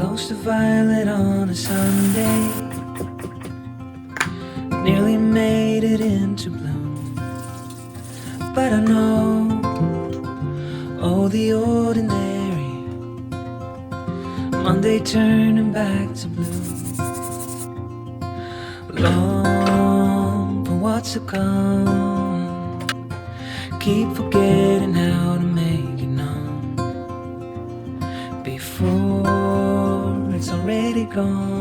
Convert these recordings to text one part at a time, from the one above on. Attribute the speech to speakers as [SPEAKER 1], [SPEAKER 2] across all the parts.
[SPEAKER 1] Close to violet on a Sunday, nearly made it into bloom. But I know, oh, the ordinary Monday turning back to blue. Long for what's to come, keep forgetting how to make it known before it's already gone.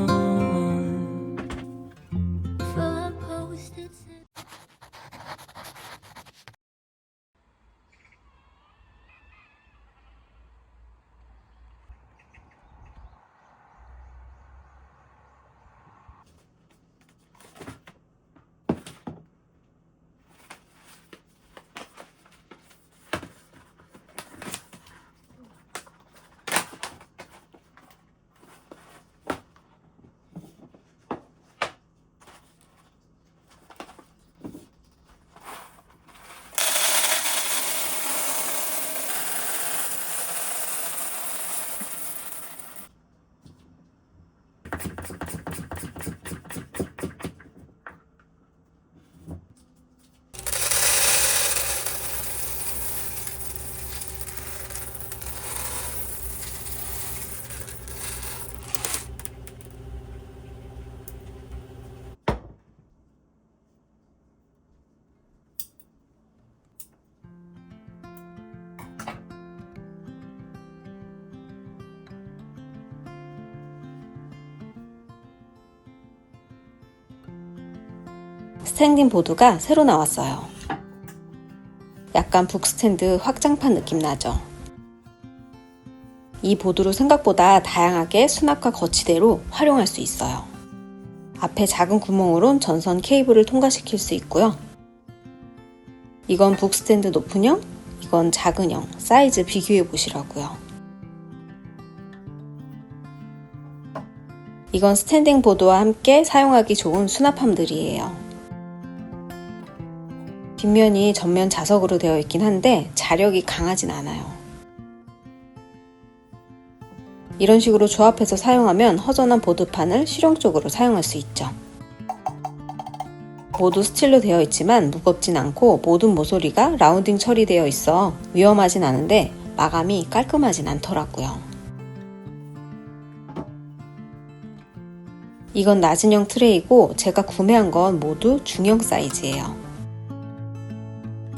[SPEAKER 2] 스탠딩 보드가 새로 나왔어요. 약간 북스탠드 확장판 느낌 나죠? 이 보드로 생각보다 다양하게 수납과 거치대로 활용할 수 있어요. 앞에 작은 구멍으론 전선 케이블을 통과시킬 수 있고요. 이건 북스탠드 높은형, 이건 작은형, 사이즈 비교해 보시라고요. 이건 스탠딩 보드와 함께 사용하기 좋은 수납함들이에요. 뒷면이 전면 자석으로 되어 있긴 한데 자력이 강하진 않아요. 이런 식으로 조합해서 사용하면 허전한 보드판을 실용적으로 사용할 수 있죠. 모두 스틸로 되어 있지만 무겁진 않고 모든 모서리가 라운딩 처리되어 있어 위험하진 않은데 마감이 깔끔하진 않더라고요. 이건 낮은형 트레이고 제가 구매한 건 모두 중형 사이즈예요.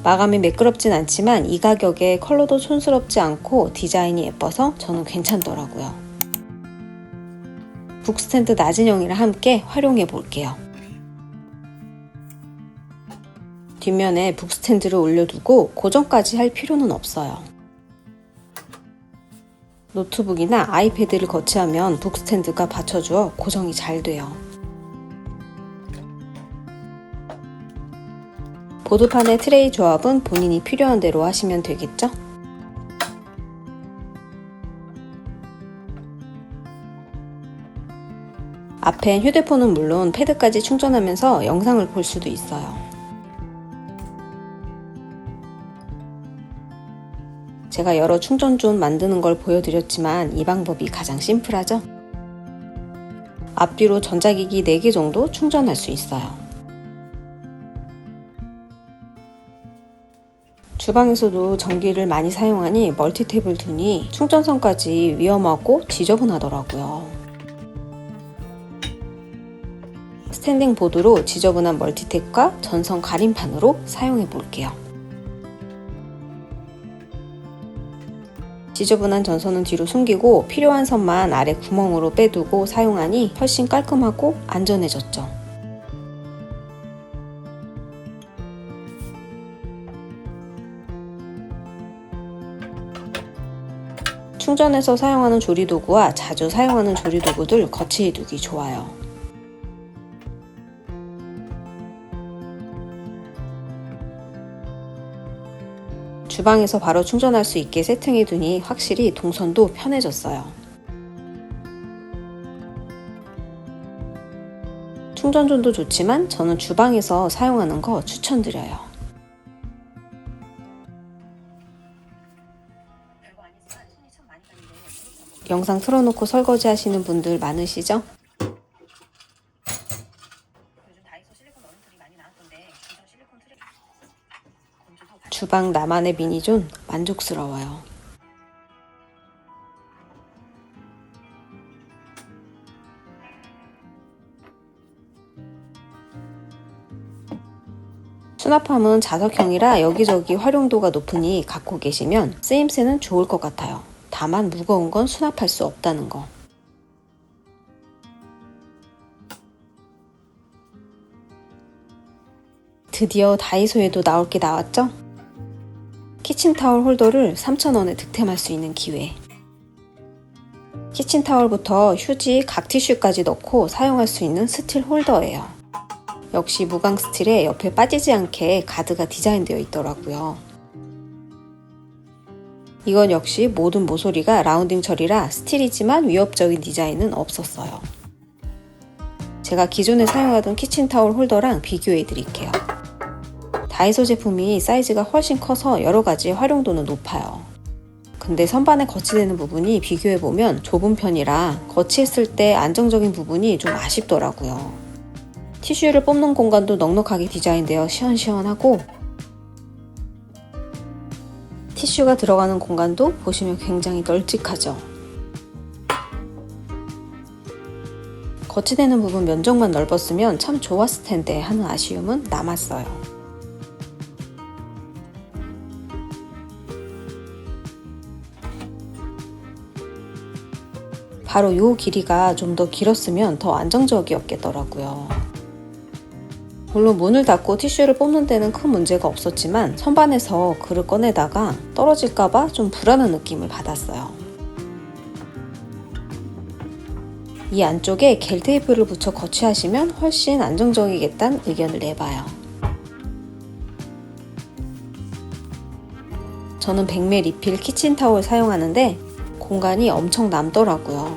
[SPEAKER 2] 마감이 매끄럽진 않지만 이 가격에 컬러도 촌스럽지 않고 디자인이 예뻐서 저는 괜찮더라고요. 북스탠드 낮은형이랑 함께 활용해 볼게요. 뒷면에 북스탠드를 올려두고 고정까지 할 필요는 없어요. 노트북이나 아이패드를 거치하면 북스탠드가 받쳐주어 고정이 잘 돼요. 보드판의 트레이 조합은 본인이 필요한 대로 하시면 되겠죠? 앞엔 휴대폰은 물론 패드까지 충전하면서 영상을 볼 수도 있어요. 제가 여러 충전존 만드는 걸 보여드렸지만 이 방법이 가장 심플하죠? 앞뒤로 전자기기 4개 정도 충전할 수 있어요. 주방에서도 전기를 많이 사용하니 멀티탭을 두니 충전선까지 위험하고 지저분하더라고요. 스탠딩 보드로 지저분한 멀티탭과 전선 가림판으로 사용해 볼게요. 지저분한 전선은 뒤로 숨기고 필요한 선만 아래 구멍으로 빼두고 사용하니 훨씬 깔끔하고 안전해졌죠. 충전해서 사용하는 조리도구와 자주 사용하는 조리도구들 거치해 두기 좋아요. 주방에서 바로 충전할 수 있게 세팅해 두니 확실히 동선도 편해졌어요. 충전존도 좋지만 저는 주방에서 사용하는 거 추천드려요. 영상 틀어놓고 설거지 하시는 분들 많으시죠? 주방 나만의 미니존 만족스러워요. 수납함은 자석형이라 여기저기 활용도가 높으니 갖고 계시면 쓰임새는 좋을 것 같아요. 다만 무거운 건 수납할 수 없다는 거. 드디어 다이소에도 나올 게 나왔죠? 키친타월 홀더를 3,000원에 득템할 수 있는 기회. 키친타월부터 휴지, 각 티슈까지 넣고 사용할 수 있는 스틸 홀더예요. 역시 무광 스틸에 옆에 빠지지 않게 가드가 디자인되어 있더라고요. 이건 역시 모든 모서리가 라운딩 처리라 스틸이지만 위협적인 디자인은 없었어요. 제가 기존에 사용하던 키친타월 홀더랑 비교해 드릴게요. 다이소 제품이 사이즈가 훨씬 커서 여러가지 활용도는 높아요. 근데 선반에 거치되는 부분이 비교해보면 좁은 편이라 거치했을 때 안정적인 부분이 좀 아쉽더라고요. 티슈를 뽑는 공간도 넉넉하게 디자인되어 시원시원하고 티슈가 들어가는 공간도 보시면 굉장히 널찍하죠. 거치되는 부분 면적만 넓었으면 참 좋았을 텐데 하는 아쉬움은 남았어요. 바로 요 길이가 좀 더 길었으면 더 안정적이었겠더라고요. 물론 문을 닫고 티슈를 뽑는 데는 큰 문제가 없었지만 선반에서 그릇 꺼내다가 떨어질까봐 좀 불안한 느낌을 받았어요. 이 안쪽에 겔 테이프를 붙여 거치하시면 훨씬 안정적이겠다는 의견을 내봐요. 저는 100ml 리필 키친타월 사용하는데 공간이 엄청 남더라고요.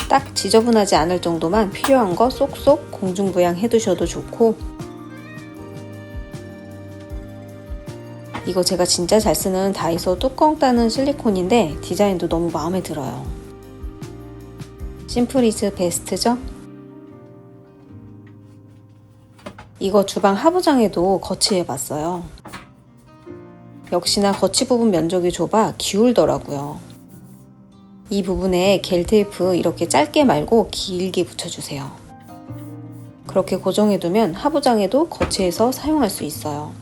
[SPEAKER 2] 딱 지저분하지 않을 정도만 필요한 거 쏙쏙 공중부양 해두셔도 좋고, 이거 제가 진짜 잘 쓰는 다이소 뚜껑 따는 실리콘인데 디자인도 너무 마음에 들어요. 심플이즈 베스트죠? 이거 주방 하부장에도 거치해봤어요. 역시나 거치 부분 면적이 좁아 기울더라고요. 이 부분에 겔 테이프 이렇게 짧게 말고 길게 붙여주세요. 그렇게 고정해두면 하부장에도 거치해서 사용할 수 있어요.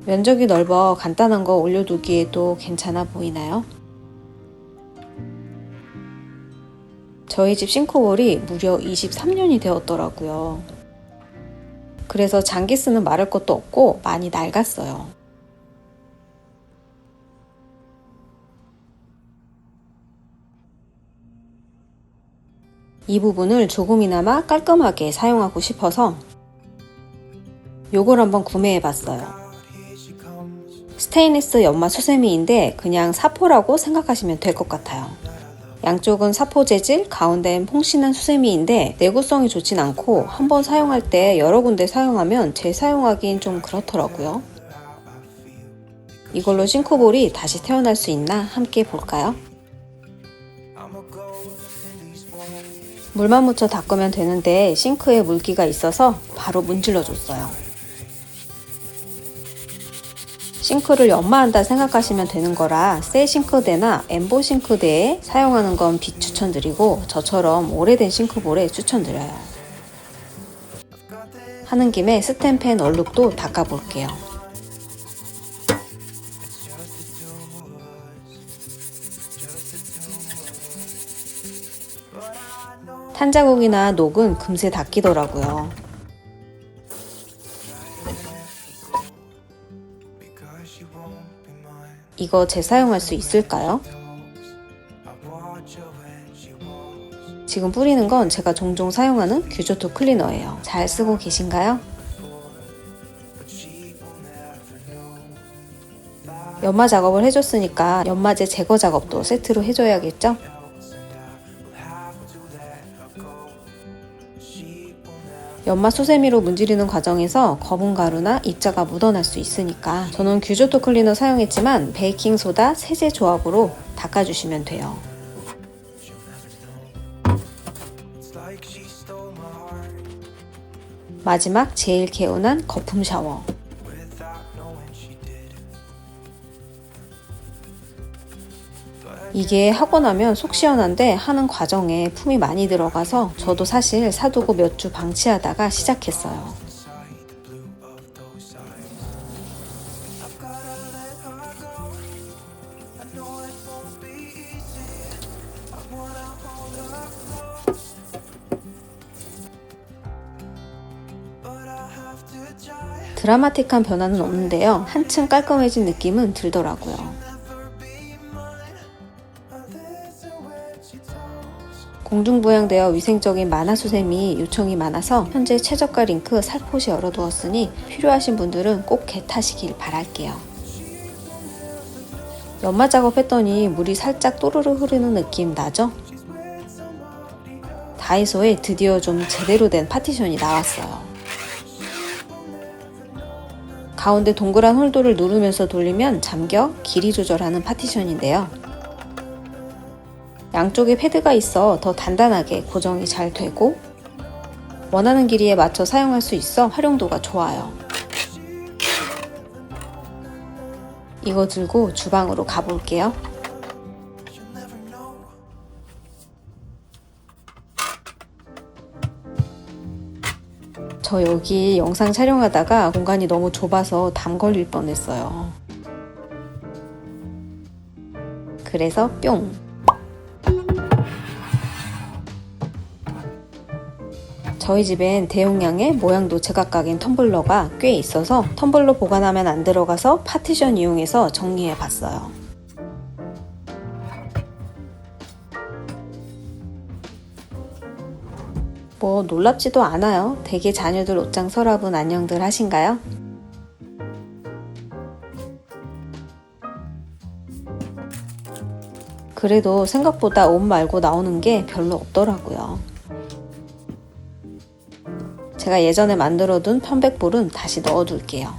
[SPEAKER 2] 면적이 넓어 간단한 거 올려두기에도 괜찮아 보이나요? 저희 집 싱크볼이 무려 23년이 되었더라고요. 그래서 장기 쓰는 마를 것도 없고 많이 낡았어요. 이 부분을 조금이나마 깔끔하게 사용하고 싶어서 요걸 한번 구매해봤어요. 스테인리스 연마 수세미인데 그냥 사포라고 생각하시면 될 것 같아요. 양쪽은 사포 재질, 가운데는 퐁신한 수세미인데 내구성이 좋진 않고 한번 사용할 때 여러 군데 사용하면 재사용하기엔 좀 그렇더라고요. 이걸로 싱크볼이 다시 태어날 수 있나 함께 볼까요? 물만 묻혀 닦으면 되는데 싱크에 물기가 있어서 바로 문질러줬어요. 싱크를 연마한다 생각하시면 되는 거라 새 싱크대나 엠보 싱크대에 사용하는 건 비추천드리고 저처럼 오래된 싱크볼에 추천드려요. 하는 김에 스텐펜 얼룩도 닦아볼게요. 탄자국이나 녹은 금세 닦이더라고요. 이거 재사용할 수 있을까요? 지금 뿌리는 건 제가 종종 사용하는 규조토 클리너예요. 잘 쓰고 계신가요? 연마 작업을 해줬으니까 연마제 제거 작업도 세트로 해줘야겠죠? 연마 수세미로 문지르는 과정에서 거분 가루나 입자가 묻어날 수 있으니까 저는 규조토 클리너 사용했지만 베이킹소다 세제 조합으로 닦아주시면 돼요. 마지막 제일 개운한 거품 샤워. 이게 하고 나면 속 시원한데 하는 과정에 품이 많이 들어가서 저도 사실 사두고 몇 주 방치하다가 시작했어요. 드라마틱한 변화는 없는데요. 한층 깔끔해진 느낌은 들더라고요. 공중부양되어 위생적인 만화 수세미 요청이 많아서 현재 최저가 링크 살포시 열어두었으니 필요하신 분들은 꼭 겟하시길 바랄게요. 연마 작업했더니 물이 살짝 또르르 흐르는 느낌 나죠? 다이소에 드디어 좀 제대로 된 파티션이 나왔어요. 가운데 동그란 홀도를 누르면서 돌리면 잠겨 길이 조절하는 파티션인데요. 양쪽에 패드가 있어 더 단단하게 고정이 잘 되고 원하는 길이에 맞춰 사용할 수 있어 활용도가 좋아요. 이거 들고 주방으로 가볼게요. 저 여기 영상 촬영하다가 공간이 너무 좁아서 담 걸릴 뻔했어요. 그래서 뿅! 저희 집엔 대용량의 모양도 제각각인 텀블러가 꽤 있어서 텀블러 보관하면 안 들어가서 파티션 이용해서 정리해 봤어요. 뭐 놀랍지도 않아요. 되게 자녀들 옷장 서랍은 안녕들 하신가요? 그래도 생각보다 옷 말고 나오는 게 별로 없더라고요. 제가 예전에 만들어둔 편백볼은 다시 넣어둘게요.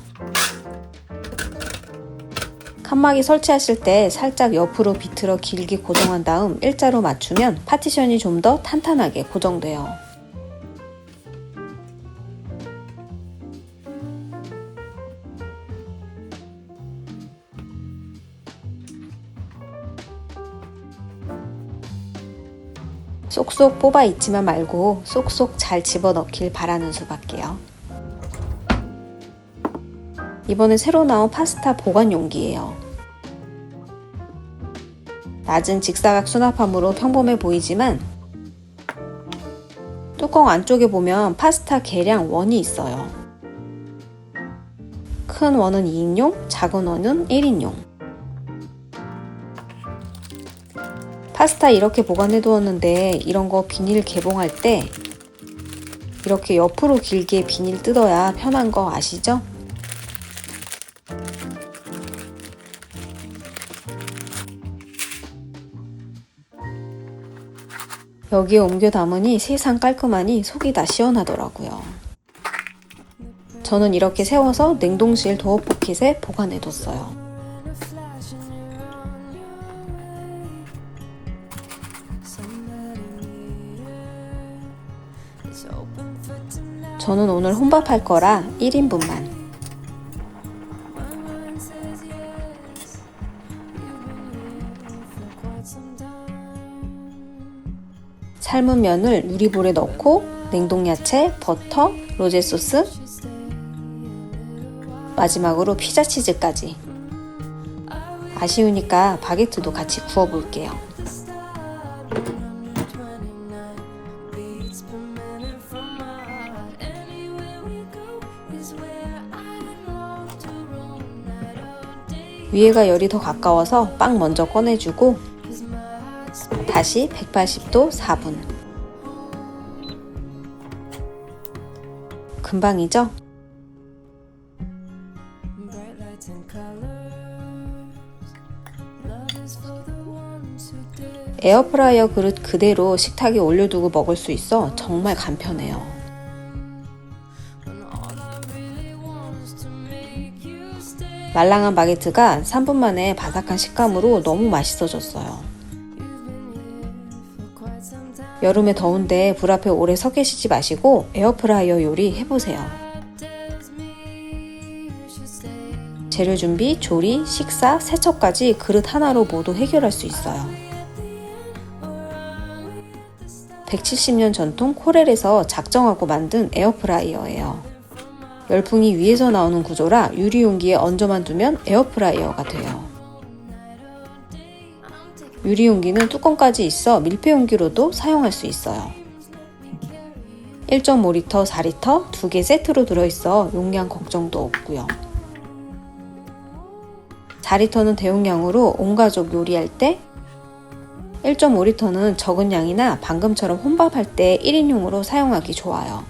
[SPEAKER 2] 칸막이 설치하실 때 살짝 옆으로 비틀어 길게 고정한 다음 일자로 맞추면 파티션이 좀 더 탄탄하게 고정돼요. 쏙쏙 뽑아 있지만 말고 쏙쏙 잘 집어넣길 바라는 수밖에요. 이번에 새로 나온 파스타 보관 용기예요. 낮은 직사각 수납함으로 평범해 보이지만 뚜껑 안쪽에 보면 파스타 계량 원이 있어요. 큰 원은 2인용, 작은 원은 1인용. 파스타 이렇게 보관해 두었는데 이런 거 비닐 개봉할 때 이렇게 옆으로 길게 비닐 뜯어야 편한 거 아시죠? 여기에 옮겨 담으니 세상 깔끔하니 속이 다 시원하더라고요. 저는 이렇게 세워서 냉동실 도어 포켓에 보관해 뒀어요. 저는 오늘 혼밥할 거라 1인분만. 삶은 면을 누리볼에 넣고 냉동야채, 버터, 로제 소스, 마지막으로 피자 치즈까지. 아쉬우니까 바게트도 같이 구워볼게요. 위에가 열이 더 가까워서 빵 먼저 꺼내주고 다시 180도 4분. 금방이죠? 에어프라이어 그릇 그대로 식탁에 올려두고 먹을 수 있어 정말 간편해요. 말랑한 바게트가 3분 만에 바삭한 식감으로 너무 맛있어졌어요. 여름에 더운데 불 앞에 오래 서 계시지 마시고 에어프라이어 요리 해보세요. 재료 준비, 조리, 식사, 세척까지 그릇 하나로 모두 해결할 수 있어요. 170년 전통 코렐에서 작정하고 만든 에어프라이어예요. 열풍이 위에서 나오는 구조라 유리 용기에 얹어만 두면 에어프라이어가 돼요. 유리 용기는 뚜껑까지 있어 밀폐 용기로도 사용할 수 있어요. 1.5리터, 4리터 2개 세트로 들어있어 용량 걱정도 없고요. 4리터는 대용량으로 온 가족 요리할 때, 1.5리터는 적은 양이나 방금처럼 혼밥할 때 1인용으로 사용하기 좋아요.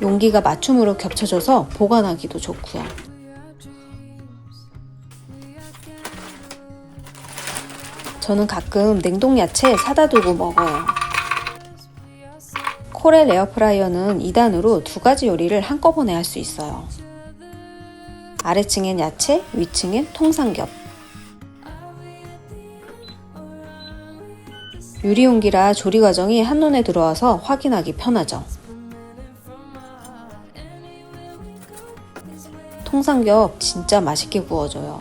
[SPEAKER 2] 용기가 맞춤으로 겹쳐져서 보관하기도 좋고요. 저는 가끔 냉동 야채 사다 두고 먹어요. 코렐 에어프라이어는 2단으로 2가지 요리를 한꺼번에 할 수 있어요. 아래층엔 야채, 위층엔 통삼겹. 유리 용기라 조리 과정이 한눈에 들어와서 확인하기 편하죠. 통삼겹 진짜 맛있게 구워져요.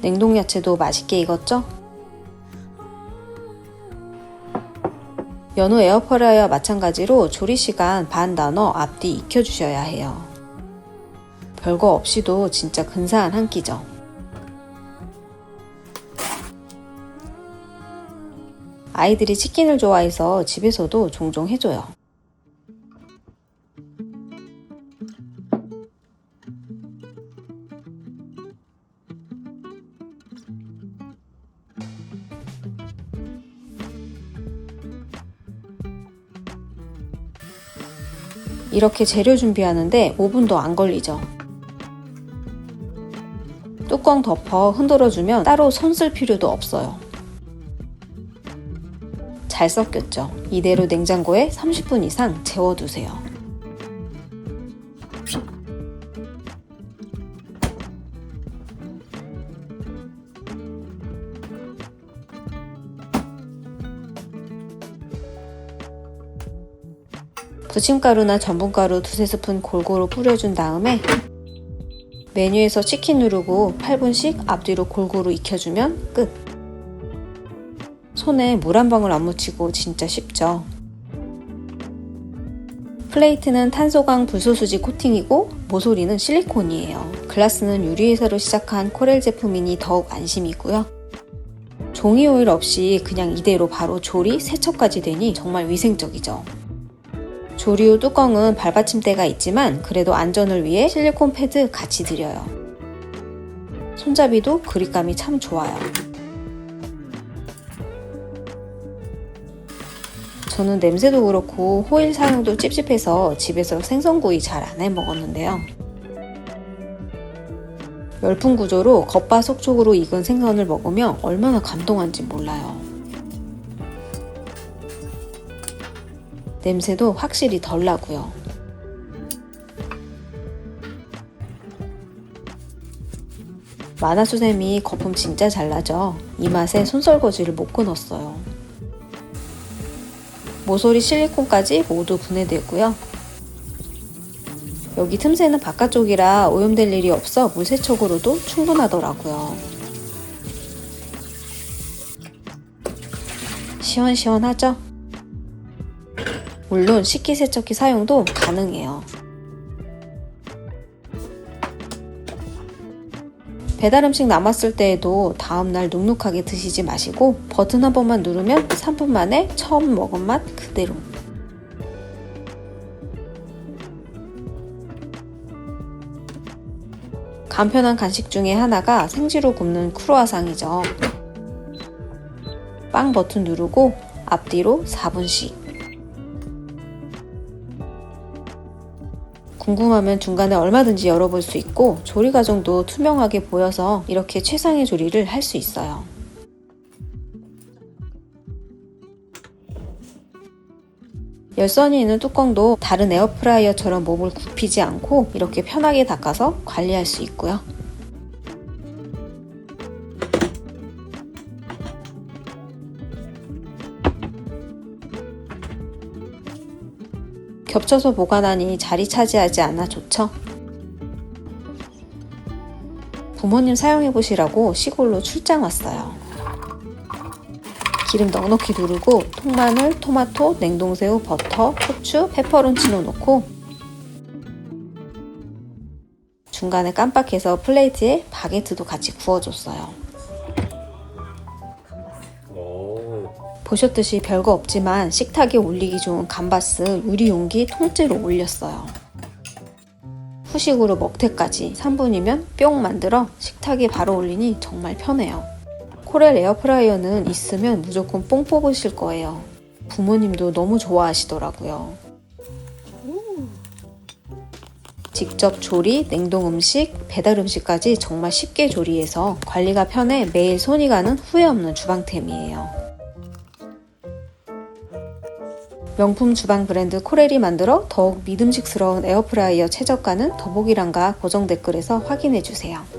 [SPEAKER 2] 냉동 야채도 맛있게 익었죠? 연우 에어프라이어와 마찬가지로 조리시간 반 나눠 앞뒤 익혀주셔야 해요. 별거 없이도 진짜 근사한 한 끼죠. 아이들이 치킨을 좋아해서 집에서도 종종 해줘요. 이렇게 재료 준비하는데 5분도 안 걸리죠. 뚜껑 덮어 흔들어주면 따로 손 쓸 필요도 없어요. 잘 섞였죠? 이대로 냉장고에 30분 이상 재워두세요. 부침가루나 전분가루 2-3스푼 골고루 뿌려준 다음에 메뉴에서 치킨 누르고 8분씩 앞뒤로 골고루 익혀주면 끝! 손에 물 한 방울 안 묻히고 진짜 쉽죠? 플레이트는 탄소강 불소수지 코팅이고 모서리는 실리콘이에요. 글라스는 유리회사로 시작한 코렐 제품이니 더욱 안심이고요. 종이 오일 없이 그냥 이대로 바로 조리, 세척까지 되니 정말 위생적이죠. 조리 후 뚜껑은 발받침대가 있지만 그래도 안전을 위해 실리콘 패드 같이 드려요. 손잡이도 그립감이 참 좋아요. 저는 냄새도 그렇고 호일 사용도 찝찝해서 집에서 생선구이 잘 안 해 먹었는데요. 열풍 구조로 겉바속촉으로 익은 생선을 먹으면 얼마나 감동한지 몰라요. 냄새도 확실히 덜 나고요. 만화수세미 거품 진짜 잘 나죠? 이 맛에 손설거지를 못 끊었어요. 모서리 실리콘까지 모두 분해되고요. 여기 틈새는 바깥쪽이라 오염될 일이 없어 물세척으로도 충분하더라고요. 시원시원하죠? 물론 식기세척기 사용도 가능해요. 배달음식 남았을 때에도 다음날 눅눅하게 드시지 마시고 버튼 한 번만 누르면 3분 만에 처음 먹은 맛 그대로. 간편한 간식 중에 하나가 생지로 굽는 크루아상이죠. 빵 버튼 누르고 앞뒤로 4분씩. 궁금하면 중간에 얼마든지 열어볼 수 있고 조리 과정도 투명하게 보여서 이렇게 최상의 조리를 할 수 있어요. 열선이 있는 뚜껑도 다른 에어프라이어처럼 몸을 굽히지 않고 이렇게 편하게 닦아서 관리할 수 있고요. 겹쳐서 보관하니 자리 차지하지 않아 좋죠? 부모님 사용해보시라고 시골로 출장 왔어요. 기름 넉넉히 두르고 통마늘, 토마토, 냉동새우, 버터, 후추, 페퍼론치노 넣고 중간에 깜빡해서 플레이트에 바게트도 같이 구워줬어요. 보셨듯이 별거 없지만 식탁에 올리기 좋은 감바스 유리 용기 통째로 올렸어요. 후식으로 먹태까지 3분이면 뿅 만들어 식탁에 바로 올리니 정말 편해요. 코렐 에어프라이어는 있으면 무조건 뽕 뽑으실 거예요. 부모님도 너무 좋아하시더라고요. 직접 조리, 냉동 음식, 배달 음식까지 정말 쉽게 조리해서 관리가 편해 매일 손이 가는 후회 없는 주방템이에요. 명품 주방 브랜드 코렐이 만들어 더욱 믿음직스러운 에어프라이어 최저가는 더보기란과 고정 댓글에서 확인해주세요.